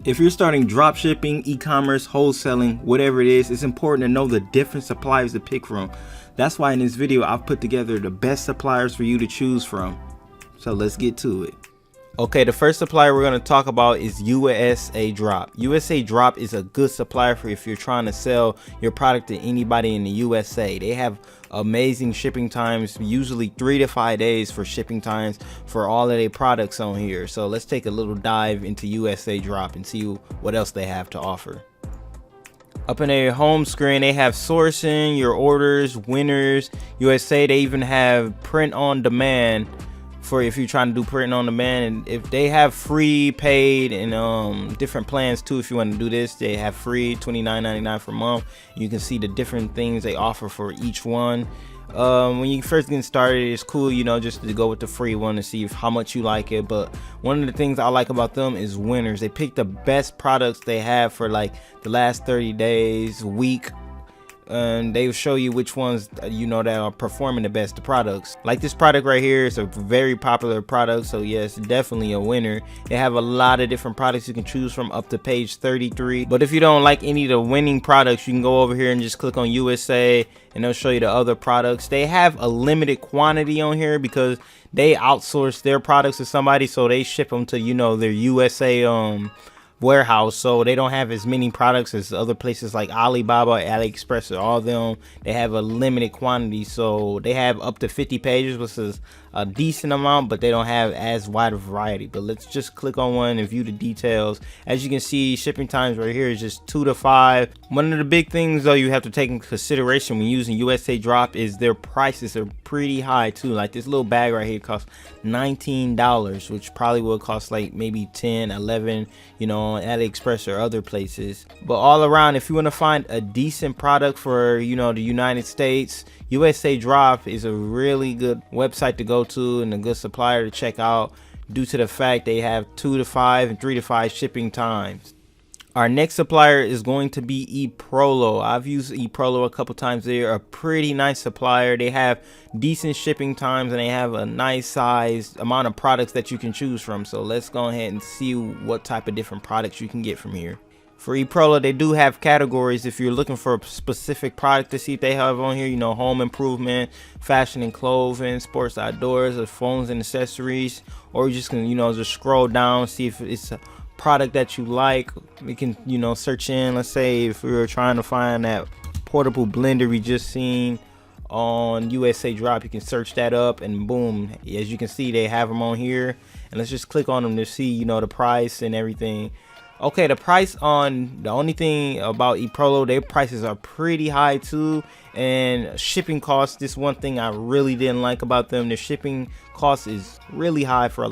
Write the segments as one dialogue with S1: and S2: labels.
S1: If you're starting drop shipping, e-commerce, wholesaling, whatever it is, it's important to know the different suppliers to pick from. That's why in this video, I've put together the best suppliers for you to choose from. So let's get to it. Okay, the first supplier we're going to talk about is USA Drop. USA Drop is a good supplier for if you're trying to sell your product to anybody in the USA. They have amazing shipping times, usually 3 to 5 days for shipping times for all of their products on here. So let's take a little dive into USA Drop and see what else they have to offer. Up in their home screen, they have sourcing, your orders, winners, USA. They even have print on demand for if you're trying to do print on demand. And if they have free, paid, and different plans too. If you want to do this, they have free $29.99 per month. You can see the different things they offer for each one. When you first get started, it's cool, you know, just to go with the free one to see how much you like it. But one of the things I like about them is winners. They pick the best products they have for like the last 30 days, week, and they will show you which ones you know that are performing the best, the products. Like this product right here is a very popular product, so yes, definitely a winner. They have a lot of different products you can choose from up to page 33. But if you don't like any of the winning products, you can go over here and just click on USA and they'll show you the other products. They have a limited quantity on here because they outsource their products to somebody, so they ship them to, you know, their USA warehouse, so they don't have as many products as other places like Alibaba, Aliexpress, or all of them. They have a limited quantity, so they have up to 50 pages, which is a decent amount, but they don't have as wide a variety. But let's just click on one and view the details. As you can see, shipping times right here is just 2 to 5. One of the big things though you have to take into consideration when using USA Drop is their prices are pretty high too. Like this little bag right here costs $19, which probably will cost like maybe 10, 11, you know, on Aliexpress or other places. But all around, if you want to find a decent product for, you know, the United States, USA Drop is a really good website to go to and a good supplier to check out due to the fact they have 2 to 5 and 3 to 5 shipping times. Our next supplier is going to be Eprolo. I've used Eprolo a couple times. They're a pretty nice supplier. They have decent shipping times and they have a nice size amount of products that you can choose from. So let's go ahead and see what type of different products you can get from here. For Eprolo, they do have categories if you're looking for a specific product to see if they have on here, you know, home improvement, fashion and clothing, sports outdoors, or phones and accessories, or you just can, you know, just scroll down, see if it's a product that you like. We can, you know, search in, let's say if we were trying to find that portable blender we just seen on USA Drop, you can search that up and boom, as you can see, they have them on here. And let's just click on them to see, you know, the price and everything. Okay, the price on the only thing about Eprolo, their prices are pretty high too, and shipping costs. This one thing I really didn't like about them. The shipping cost is really high for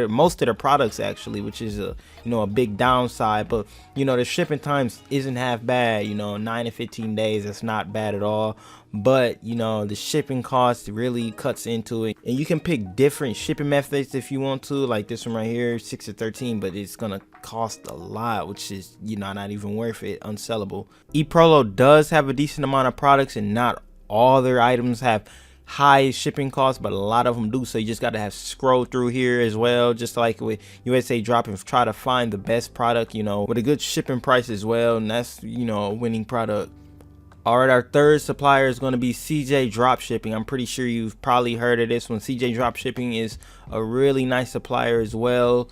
S1: most of their products actually, which is a, you know, a big downside. But you know, the shipping times isn't half bad. You know, 9 to 15 days, that's not bad at all. But you know, the shipping cost really cuts into it, and you can pick different shipping methods if you want to, like this one right here, 6 to 13, but it's gonna cost a lot, which is, you know, not even worth it, unsellable. Eprolo does have a decent amount of products, and not all their items have high shipping costs, but a lot of them do. So you just got to have scroll through here as well, just like with USA Drop, and try to find the best product, you know, with a good shipping price as well, and that's, you know, a winning product. All right, our third supplier is going to be CJ Dropshipping. I'm pretty sure you've probably heard of this one. CJ Dropshipping is a really nice supplier as well.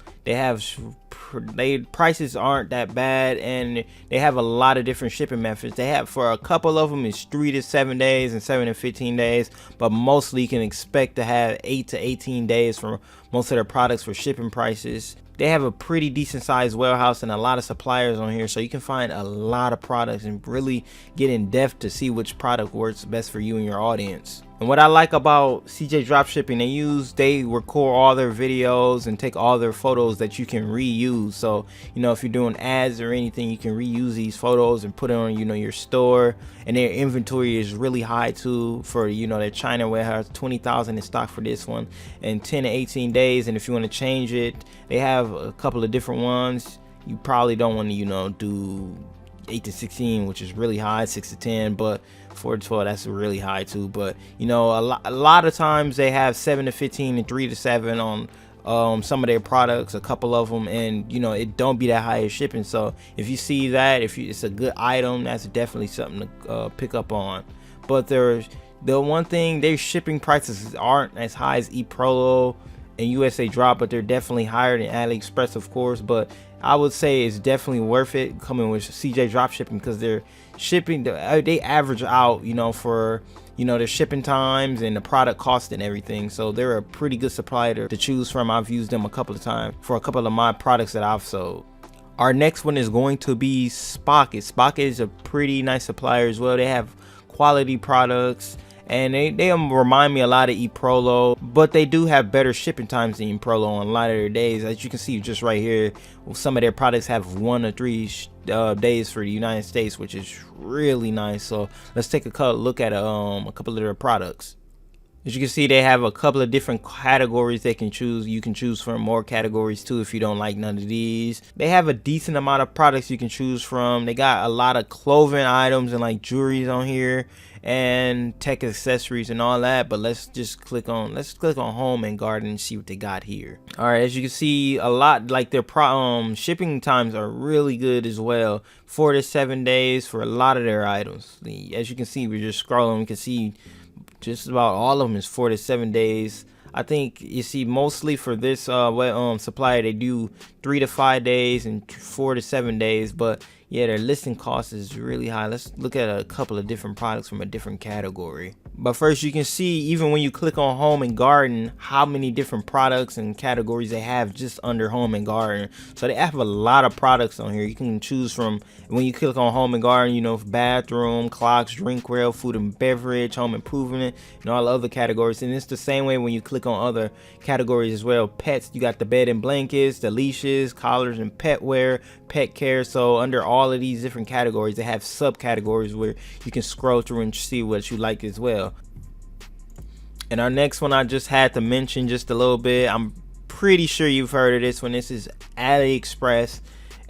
S1: Prices aren't that bad, and they have a lot of different shipping methods. They have, for a couple of them, is 3 to 7 days and 7 to 15 days, but mostly you can expect to have 8 to 18 days for most of their products for shipping prices. They have a pretty decent sized warehouse and a lot of suppliers on here, so you can find a lot of products and really get in depth to see which product works best for you and your audience. And what I like about CJ Dropshipping, they record all their videos and take all their photos that you can reuse. So, you know, if you're doing ads or anything, you can reuse these photos and put it on, you know, your store. And their inventory is really high too for, you know, their China warehouse, 20,000 in stock for this one, and 10 to 18 days. And if you want to change it, they have a couple of different ones. You probably don't want to, you know, do 8 to 16, which is really high, 6 to 10, but 4 to 12, that's really high too. But you know, a lot of times they have 7 to 15 and 3 to 7 on some of their products, a couple of them, and you know, it don't be that high of shipping. So if you see that, it's a good item, that's definitely something to pick up on. But the one thing, their shipping prices aren't as high as Eprolo and USA Drop, but they're definitely higher than Aliexpress, of course. But I would say it's definitely worth it coming with CJ drop shipping, because they're shipping, they average out, you know, for, you know, their shipping times and the product cost and everything. So they're a pretty good supplier to choose from. I've used them a couple of times for a couple of my products that I've sold. Our next one is going to be Spocket. Spocket is a pretty nice supplier as well. They have quality products, and they remind me a lot of Eprolo, but they do have better shipping times than Eprolo on a lot of their days. As you can see just right here, some of their products have 1 or 3 days for the United States, which is really nice. So let's take a look at a couple of their products. As you can see, they have a couple of different categories they can choose. You can choose from more categories too if you don't like none of these. They have a decent amount of products you can choose from. They got a lot of clothing items and like jewelries on here, and tech accessories and all that. But let's click on home and garden and see what they got here. All right, as you can see, a lot like their shipping times are really good as well. 4 to 7 days for a lot of their items. As you can see, we're just scrolling, we can see just about all of them is 4 to 7 days. I think you see mostly for this supplier, they do 3 to 5 days and 4 to 7 days. But yeah, their listing cost is really high. Let's look at a couple of different products from a different category. But first, you can see even when you click on home and garden, how many different products and categories they have just under home and garden. So they have a lot of products on here. You can choose from, when you click on home and garden, you know, bathroom, clocks, drinkware, food and beverage, home improvement, and all other categories. And it's the same way when you click on other categories as well. Pets, you got the bed and blankets, the leashes, collars and pet wear, pet care. So under all of these different categories, they have subcategories where you can scroll through and see what you like as well. And our next one, I just had to mention just a little bit. I'm pretty sure you've heard of this one. This is Aliexpress.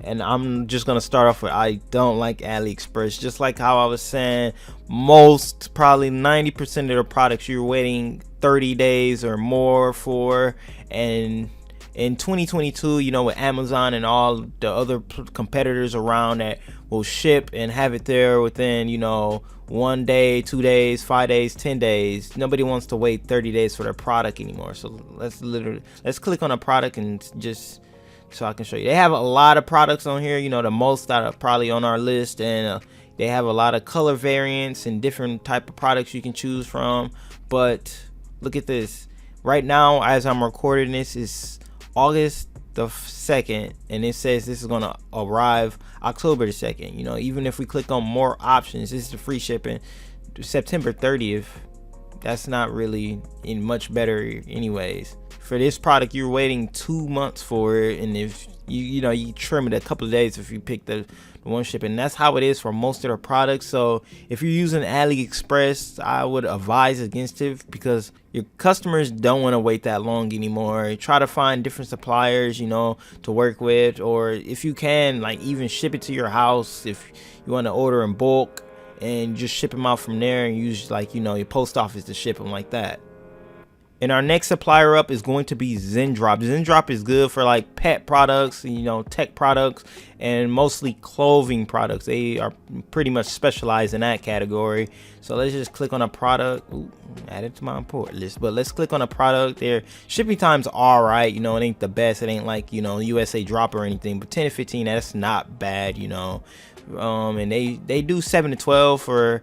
S1: And I'm just going to start off with, I don't like Aliexpress. Just like how I was saying, most, probably 90% of the products you're waiting 30 days or more for. And in 2022, you know, with Amazon and all the other competitors around that will ship and have it there within, you know, 1 day, 2 days, 5 days, 10 days. Nobody wants to wait 30 days for their product anymore. So let's click on a product and just so I can show you. They have a lot of products on here, you know, the most that are probably on our list, and they have a lot of color variants and different type of products you can choose from. But look at this. Right now, as I'm recording this, is August the 2nd, and it says this is gonna arrive October the 2nd. You know, even if we click on more options, this is the free shipping. September 30th, that's not really in much better anyways. For this product, you're waiting 2 months for it, and if you trim it a couple of days if you pick the one shipping. That's how it is for most of the products. So if you're using Aliexpress, I would advise against it, because your customers don't want to wait that long anymore. Try to find different suppliers, you know, to work with, or if you can, like, even ship it to your house if you want to order in bulk, and just ship them out from there and use, like, you know, your post office to ship them like that. And our next supplier up is going to be Zen Drops. Zen Drop is good for like pet products, you know, tech products, and mostly clothing products. They are pretty much specialized in that category. So let's just click on a product. Ooh, add it to my import list. But let's click on a product. Their shipping times are alright. You know, it ain't the best. It ain't like, you know, USA Drop or anything. But 10 to 15, that's not bad, you know. And they do 7 to 12 for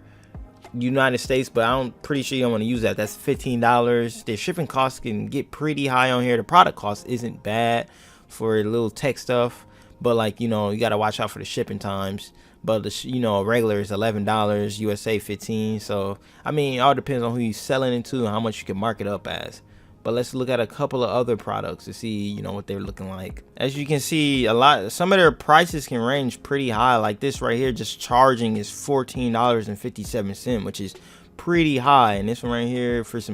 S1: United States, but I'm pretty sure you don't want to use that. That's $15. Their shipping costs can get pretty high on here. The product cost isn't bad for little tech stuff, but like, you know, you got to watch out for the shipping times. But the you know, regular is $11, USA 15. So I mean, it all depends on who you're selling it to and how much you can mark it up as. But let's look at a couple of other products to see, you know, what they're looking like. As you can see, some of their prices can range pretty high. Like this right here, just charging is $14.57, which is pretty high. And this one right here for so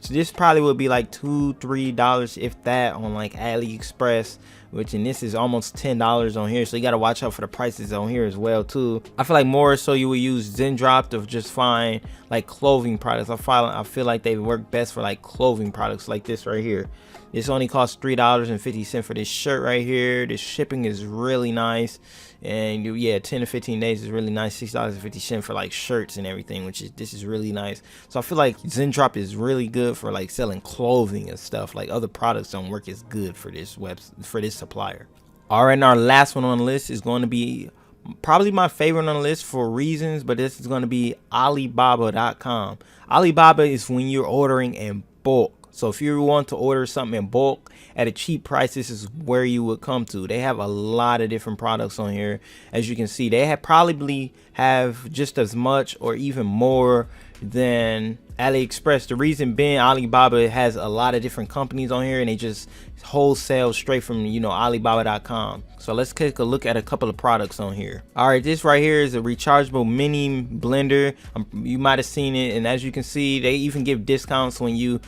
S1: this probably would be like $2-3 if that on like AliExpress, which, and this is almost $10 on here, so you got to watch out for the prices on here as well too. I feel like more so you would use Zen Drops to just find like clothing products. I feel like they work best for like clothing products like this right here. This only costs $3.50 for this shirt right here. The shipping is really nice, and yeah, 10 to 15 days is really nice. $6.50 for like shirts and everything, which is, this is really nice. So I feel like Zen Drop is really good for like selling clothing and stuff. Like other products don't work as good for this supplier. All right, and our last one on the list is going to be probably my favorite on the list for reasons, but this is going to be Alibaba.com. Alibaba is when you're ordering in bulk. So if you want to order something in bulk at a cheap price, this is where you would come to. They have a lot of different products on here. As you can see, they probably have just as much or even more than Aliexpress. The reason being, Alibaba has a lot of different companies on here, and they just wholesale straight from, you know, Alibaba.com. So let's take a look at a couple of products on here. All right, this right here is a rechargeable mini blender. You might have seen it, and as you can see, they even give discounts when you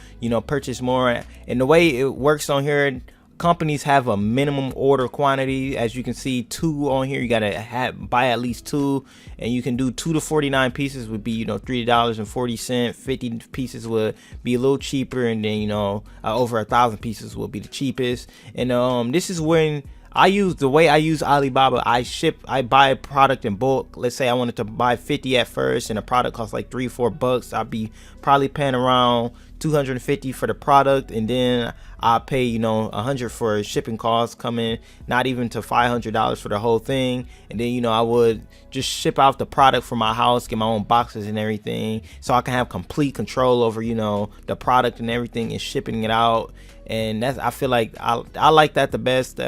S1: purchase more. And the way it works on here, companies have a minimum order quantity. As you can see, 2 on here. You gotta buy at least 2, and you can do 2 to 49 pieces would be $3.40. 50 pieces would be a little cheaper, and then over 1,000 pieces will be the cheapest. And this is when the way I use Alibaba. I buy a product in bulk. Let's say I wanted to buy 50 at first, and the product costs like $3-4. I'll be probably paying around $250 for the product, and then I'll pay $100 for shipping costs, coming not even to $500 for the whole thing. And then I would just ship out the product from my house, get my own boxes and everything, so I can have complete control over the product and everything, and shipping it out. And I feel like I like that the best.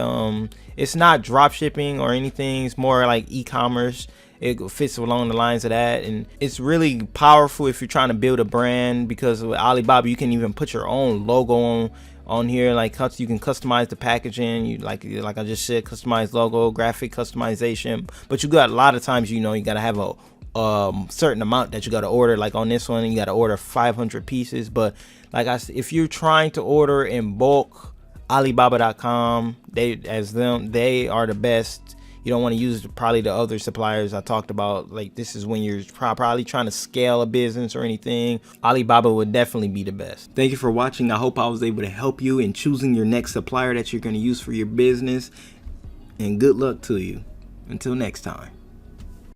S1: It's not drop shipping or anything, it's more like e-commerce. It fits along the lines of that, and it's really powerful if you're trying to build a brand, because with Alibaba you can even put your own logo on here. Like you can customize the packaging, you like I just said, customize logo, graphic customization. But you got a lot of times you gotta have a certain amount that you got to order. Like on this one, you got to order 500 pieces. But like I said, if you're trying to order in bulk, Alibaba.com, they are the best. You don't want to use probably the other suppliers I talked about. Like this is when you're probably trying to scale a business or anything. Alibaba would definitely be the best. Thank you for watching. I hope I was able to help you in choosing your next supplier that you're going to use for your business, and good luck to you. Until next time.